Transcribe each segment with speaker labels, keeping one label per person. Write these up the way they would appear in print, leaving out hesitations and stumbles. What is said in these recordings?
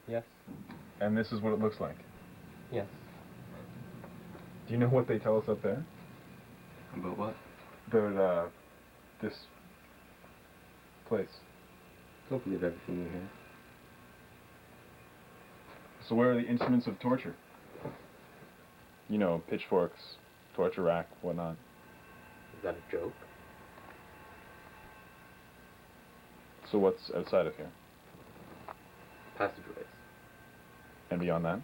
Speaker 1: Yes.
Speaker 2: And this is what it looks like?
Speaker 1: Yes.
Speaker 2: Do you know what they tell us up there?
Speaker 1: About what?
Speaker 2: About, this place.
Speaker 1: Don't believe everything you hear.
Speaker 2: So where are the instruments of torture? You know, pitchforks, torture rack, whatnot.
Speaker 1: Is that a joke?
Speaker 2: So what's outside of here?
Speaker 1: Passageways.
Speaker 2: And beyond that?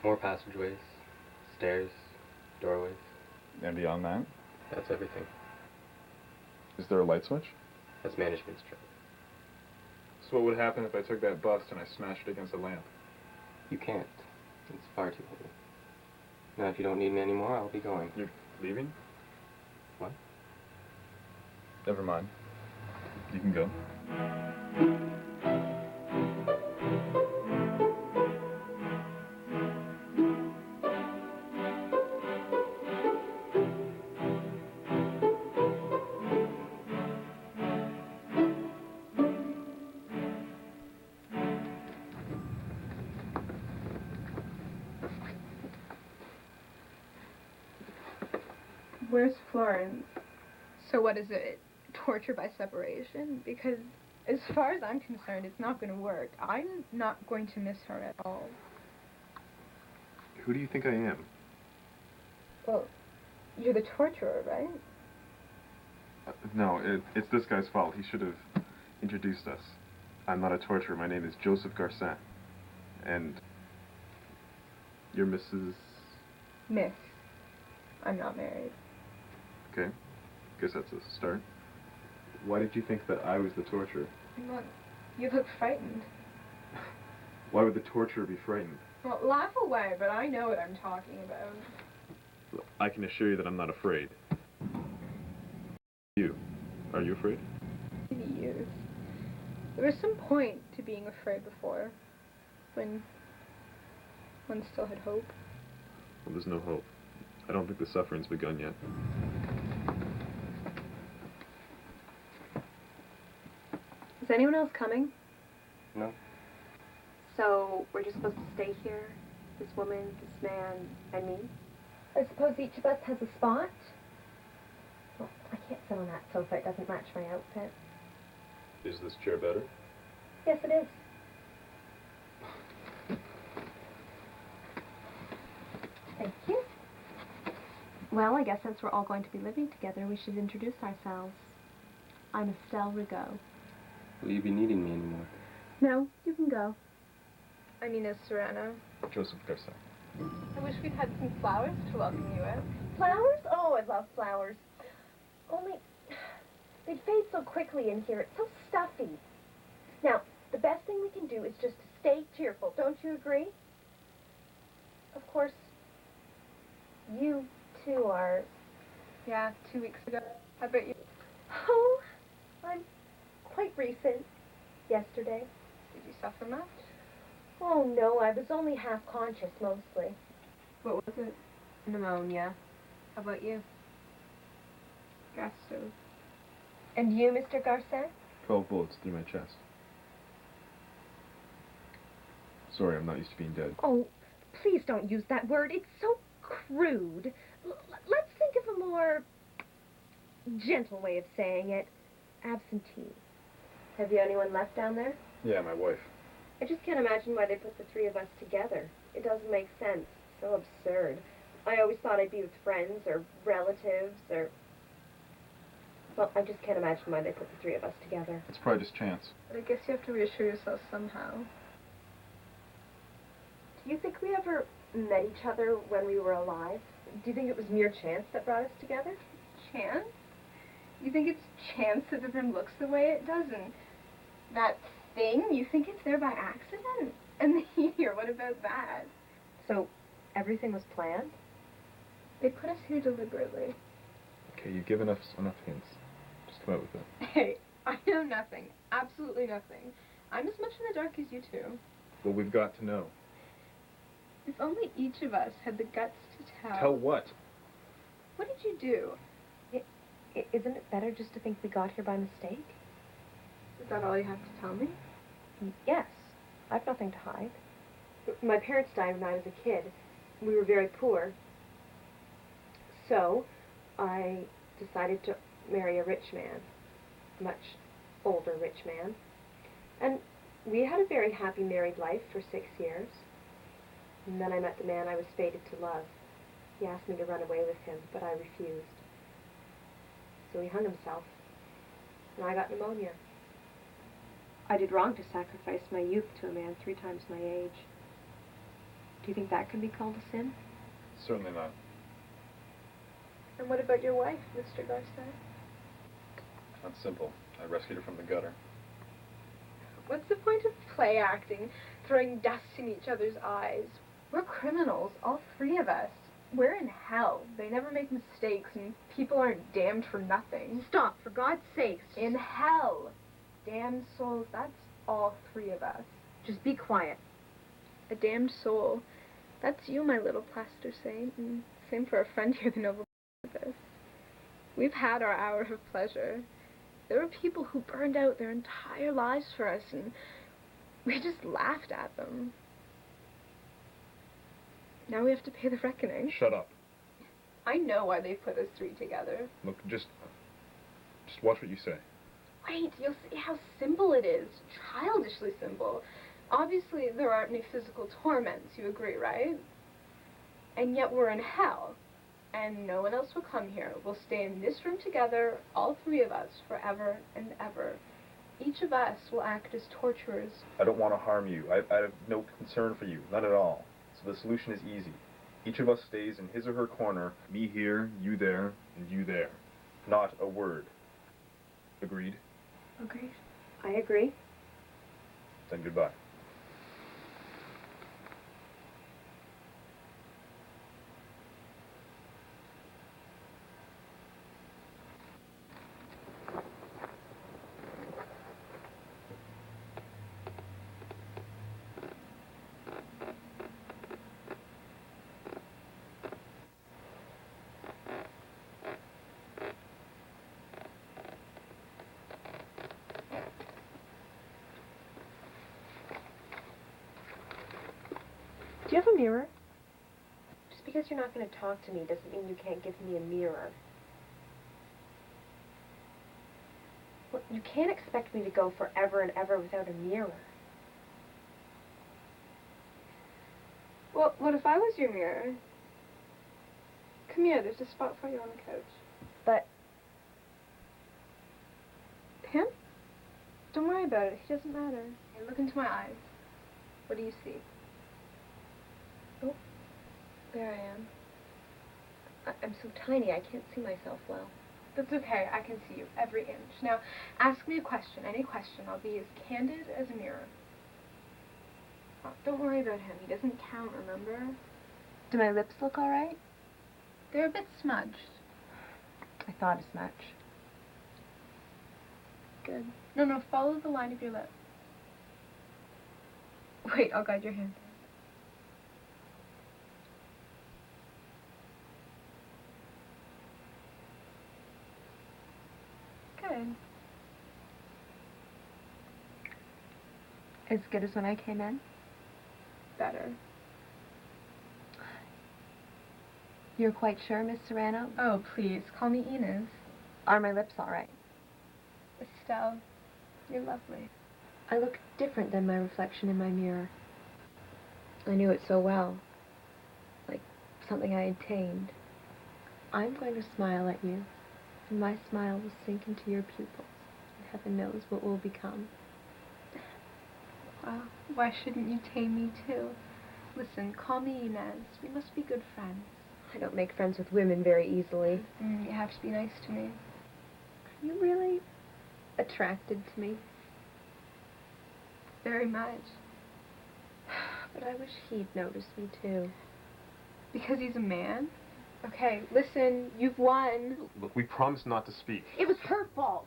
Speaker 1: More passageways, stairs, doorways.
Speaker 2: And beyond that?
Speaker 1: That's everything.
Speaker 2: Is there a light switch?
Speaker 1: That's management's job.
Speaker 2: So what would happen if I took that bust and I smashed it against a lamp?
Speaker 1: You can't. It's far too heavy. Now, if you don't need me anymore, I'll be going.
Speaker 2: You're leaving?
Speaker 1: What?
Speaker 2: Never mind. You can go.
Speaker 3: Where's Florence? So what is it? Torture by separation? Because as far as I'm concerned, it's not going to work. I'm not going to miss her at all.
Speaker 2: Who do you think I am?
Speaker 3: Well, you're the torturer, right?
Speaker 2: No, it's this guy's fault. He should have introduced us. I'm not a torturer. My name is Joseph Garcin. And you're Mrs.
Speaker 3: Miss. I'm not married.
Speaker 2: Okay. Guess that's a start. Why did you think that I was the torturer?
Speaker 3: Well, you look frightened.
Speaker 2: Why would the torturer be frightened?
Speaker 3: Well, laugh away, but I know what I'm talking about.
Speaker 2: I can assure you that I'm not afraid. You. Are you afraid?
Speaker 3: Maybe years. There was some point to being afraid before, when one still had hope.
Speaker 2: Well, there's no hope. I don't think the suffering's begun yet.
Speaker 4: Is anyone else coming?
Speaker 1: No.
Speaker 4: So, we're just supposed to stay here? This woman, this man, and me? I suppose each of us has a spot? Well, I can't sit on that sofa. It doesn't match my outfit.
Speaker 2: Is this chair better?
Speaker 4: Yes, it is. Thank you. Well, I guess since we're all going to be living together, we should introduce ourselves. I'm Estelle Rigaud.
Speaker 1: Will you be needing me anymore?
Speaker 4: No, you can go.
Speaker 3: I mean, as Serena.
Speaker 2: Joseph Garcin.
Speaker 3: I wish we'd had some flowers to welcome you in.
Speaker 4: Flowers? Oh, I love flowers. Only, they fade so quickly in here. It's so stuffy. Now, the best thing we can do is just to stay cheerful. Don't you agree? Of course, you, too, are...
Speaker 3: Yeah, 2 weeks ago. How about you?
Speaker 4: Oh, I'm quite recent. Yesterday.
Speaker 3: Did you suffer much?
Speaker 4: Oh, no, I was only half conscious, mostly.
Speaker 3: What was it?
Speaker 4: Pneumonia.
Speaker 3: How about you? Gas stove.
Speaker 4: And you, Mr. Garcin?
Speaker 2: 12 bullets through my chest. Sorry, I'm not used to being dead.
Speaker 4: Oh, please don't use that word. It's so crude. Let's think of a more gentle way of saying it. Absentee. Have you anyone left down there?
Speaker 2: Yeah, my wife.
Speaker 4: I just can't imagine why they put the three of us together. It doesn't make sense. So absurd. I always thought I'd be with friends or relatives or... Well, I just can't imagine why they put the three of us together.
Speaker 2: It's probably just chance.
Speaker 3: But I guess you have to reassure yourself somehow.
Speaker 4: Do you think we ever met each other when we were alive? Do you think it was mere chance that brought us together?
Speaker 3: Chance? You think it's chance that the room looks the way it does, and that thing, you think it's there by accident? And here, what about that?
Speaker 4: So, everything was planned?
Speaker 3: They put us here deliberately.
Speaker 2: Okay, you've given us enough hints. Just come out with it.
Speaker 3: Hey, I know nothing. Absolutely nothing. I'm as much in the dark as you two.
Speaker 2: Well, we've got to know.
Speaker 3: If only each of us had the guts to tell.
Speaker 2: Tell what?
Speaker 3: What did you do?
Speaker 4: Isn't it better just to think we got here by mistake?
Speaker 3: Is that all you have to tell me?
Speaker 4: Yes. I've nothing to hide. My parents died when I was a kid. We were very poor. So, I decided to marry a rich man. A much older rich man. And we had a very happy married life for 6 years. And then I met the man I was fated to love. He asked me to run away with him, but I refused. So he hung himself. And I got pneumonia. I did wrong to sacrifice my youth to a man 3 times my age. Do you think that could be called a sin?
Speaker 2: Certainly not.
Speaker 3: And what about your wife, Mr. Garcet?
Speaker 2: That's simple. I rescued her from the gutter.
Speaker 3: What's the point of play acting, throwing dust in each other's eyes? We're criminals, all 3 of us. We're in hell. They never make mistakes, and people aren't damned for nothing.
Speaker 4: Stop, for God's sakes.
Speaker 3: In hell. Damned souls, that's all 3 of us.
Speaker 4: Just be quiet.
Speaker 3: A damned soul. That's you, my little plaster saint, and same for a friend here, the noble this. We've had our hour of pleasure. There were people who burned out their entire lives for us, and we just laughed at them. Now we have to pay the reckoning.
Speaker 2: Shut up.
Speaker 3: I know why they put us 3 together.
Speaker 2: Look, just watch what you say.
Speaker 3: Wait, you'll see how simple it is. Childishly simple. Obviously, there aren't any physical torments, you agree, right? And yet we're in hell. And no one else will come here. We'll stay in this room together, all 3 of us, forever and ever. Each of us will act as torturers.
Speaker 5: I don't want to harm you. I have no concern for you. Not at all. So the solution is easy. Each of us stays in his or her corner.
Speaker 2: Me here, you there, and you there.
Speaker 5: Not a word. Agreed?
Speaker 3: Agreed.
Speaker 4: I agree.
Speaker 5: Then goodbye.
Speaker 4: Do you have a mirror? Just because you're not going to talk to me doesn't mean you can't give me a mirror. Well, you can't expect me to go forever and ever without a mirror.
Speaker 3: Well, what if I was your mirror? Come here, there's a spot for you on the couch.
Speaker 4: But
Speaker 3: Him? Don't worry about it, he doesn't matter. Hey, look into my eyes. What do you see? Oh, there I am.
Speaker 4: I'm so tiny, I can't see myself well.
Speaker 3: That's okay, I can see you every inch. Now, ask me a question, any question. I'll be as candid as a mirror. Oh, don't worry about him, he doesn't count, remember?
Speaker 4: Do my lips look all right?
Speaker 3: They're a bit smudged.
Speaker 4: I thought as much.
Speaker 3: Good. No, follow the line of your lip. Wait, I'll guide your hand. Good.
Speaker 4: As good as when I came in?
Speaker 3: Better.
Speaker 4: You're quite sure, Miss Serrano?
Speaker 3: Oh, please, call me Inez.
Speaker 4: Are my lips all right?
Speaker 3: Estelle, you're lovely.
Speaker 4: I look different than my reflection in my mirror. I knew it so well. Like something I had tamed. I'm going to smile at you, and my smile will sink into your pupils. And heaven knows what we'll become.
Speaker 3: Well, why shouldn't you tame me too? Listen, call me Inez. We must be good friends.
Speaker 4: I don't make friends with women very easily.
Speaker 3: You have to be nice to me.
Speaker 4: Are you really attracted to me?
Speaker 3: Very much.
Speaker 4: But I wish he'd notice me too.
Speaker 3: Because he's a man? Okay, listen, you've won.
Speaker 2: Look, we promised not to speak.
Speaker 4: It was her fault.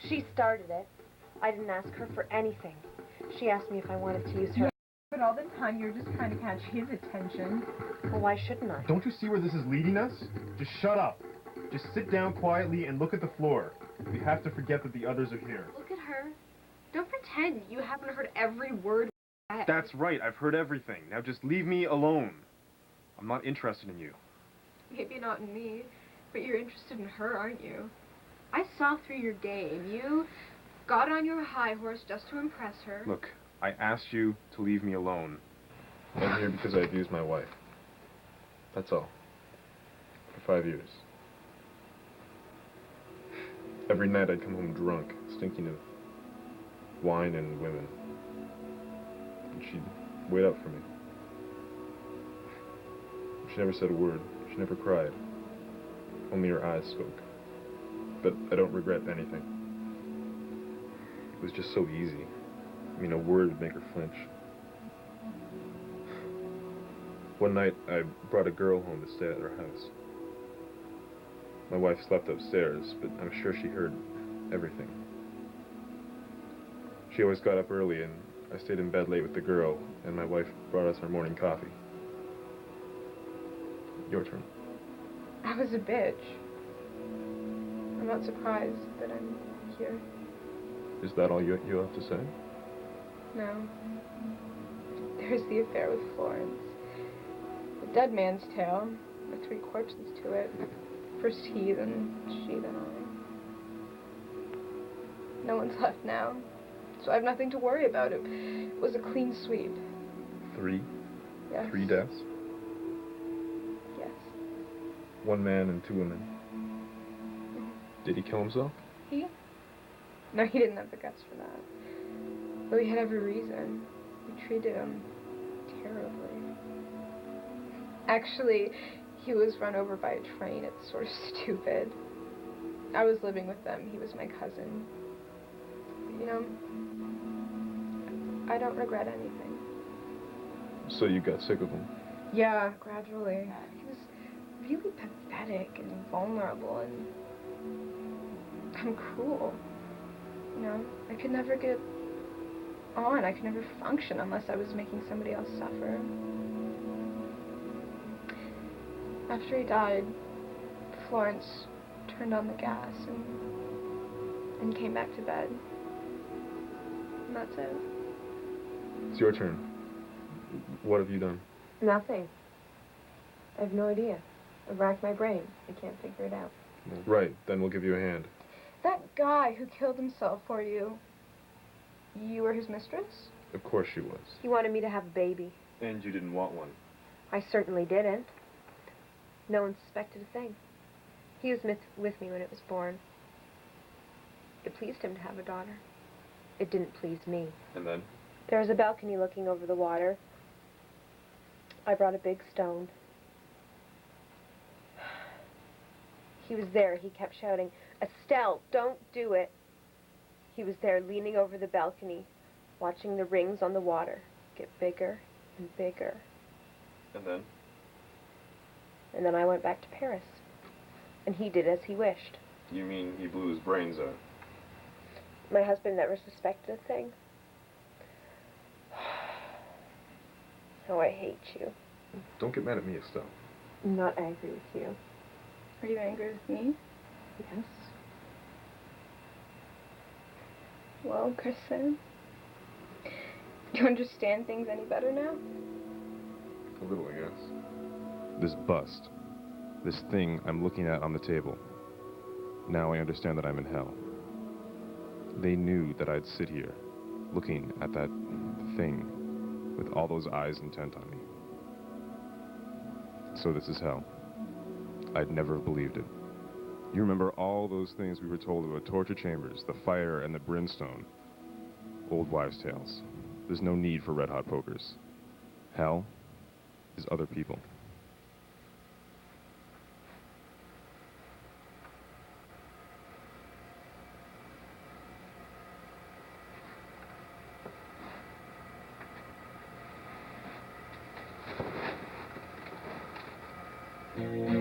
Speaker 4: She started it. I didn't ask her for anything. She asked me if I wanted to use her.
Speaker 6: But all the time you're just trying to catch his attention.
Speaker 4: Well, why shouldn't I?
Speaker 2: Don't you see where this is leading us? Just shut up. Just sit down quietly and look at the floor. We have to forget that the others are here.
Speaker 3: Look at her. Don't pretend you haven't heard every word.
Speaker 2: That's right, I've heard everything. Now just leave me alone. I'm not interested in you.
Speaker 3: Maybe not in me, but you're interested in her, aren't you? I saw through your game. You got on your high horse just to impress her.
Speaker 2: Look, I asked you to leave me alone. I'm here because I abused my wife. That's all. For 5 years. Every night I'd come home drunk, stinking of wine and women. And she'd wait up for me. She never said a word. She never cried. Only her eyes spoke. But I don't regret anything. It was just so easy. I mean, a word would make her flinch. One night, I brought a girl home to stay at her house. My wife slept upstairs, but I'm sure she heard everything. She always got up early, and I stayed in bed late with the girl, and my wife brought us our morning coffee. Your turn.
Speaker 3: I was a bitch. I'm not surprised that I'm here.
Speaker 2: Is that all you have to say?
Speaker 3: No. There's the affair with Florence. The dead man's tale, with 3 corpses to it. First he, then she, then I. No one's left now, so I have nothing to worry about. It was a clean sweep.
Speaker 2: 3?
Speaker 3: Yes.
Speaker 2: 3 deaths?
Speaker 3: Yes.
Speaker 2: 1 man and 2 women. Did he kill himself?
Speaker 3: He? No, he didn't have the guts for that. Though he had every reason. We treated him terribly. Actually, he was run over by a train. It's sort of stupid. I was living with them. He was my cousin. You know, I don't regret anything.
Speaker 2: So you got sick of him?
Speaker 3: Yeah, gradually. He was really pathetic and vulnerable, and I'm cruel. You know, I could never get on. I could never function unless I was making somebody else suffer. After he died, Florence turned on the gas and came back to bed. And that's it.
Speaker 2: It's your turn. What have you done?
Speaker 4: Nothing. I have no idea. I've racked my brain. I can't figure it out.
Speaker 2: Right, then we'll give you a hand.
Speaker 3: That guy who killed himself for you, you were his mistress?
Speaker 2: Of course she was.
Speaker 4: He wanted me to have a baby.
Speaker 2: And you didn't want one.
Speaker 4: I certainly didn't. No one suspected a thing. He was with me when it was born. It pleased him to have a daughter. It didn't please me.
Speaker 2: And then?
Speaker 4: There was a balcony looking over the water. I brought a big stone. He was there. He kept shouting, "Estelle, don't do it." He was there leaning over the balcony, watching the rings on the water get bigger and bigger.
Speaker 2: And then?
Speaker 4: And then I went back to Paris. And he did as he wished.
Speaker 2: You mean he blew his brains out?
Speaker 4: My husband never suspected a thing. Oh, I hate you.
Speaker 2: Don't get mad at me, Estelle.
Speaker 4: I'm not angry with you.
Speaker 3: Are you angry with me?
Speaker 4: Yes.
Speaker 3: Well, Kristen, do you understand things any better now?
Speaker 2: A little, I guess. This bust. This thing I'm looking at on the table. Now I understand that I'm in hell. They knew that I'd sit here, looking at that thing, with all those eyes intent on me. So this is hell. I'd never have believed it. You remember all those things we were told about torture chambers, the fire and the brimstone. Old wives' tales. There's no need for red-hot pokers. Hell is other people.
Speaker 1: Mm-hmm.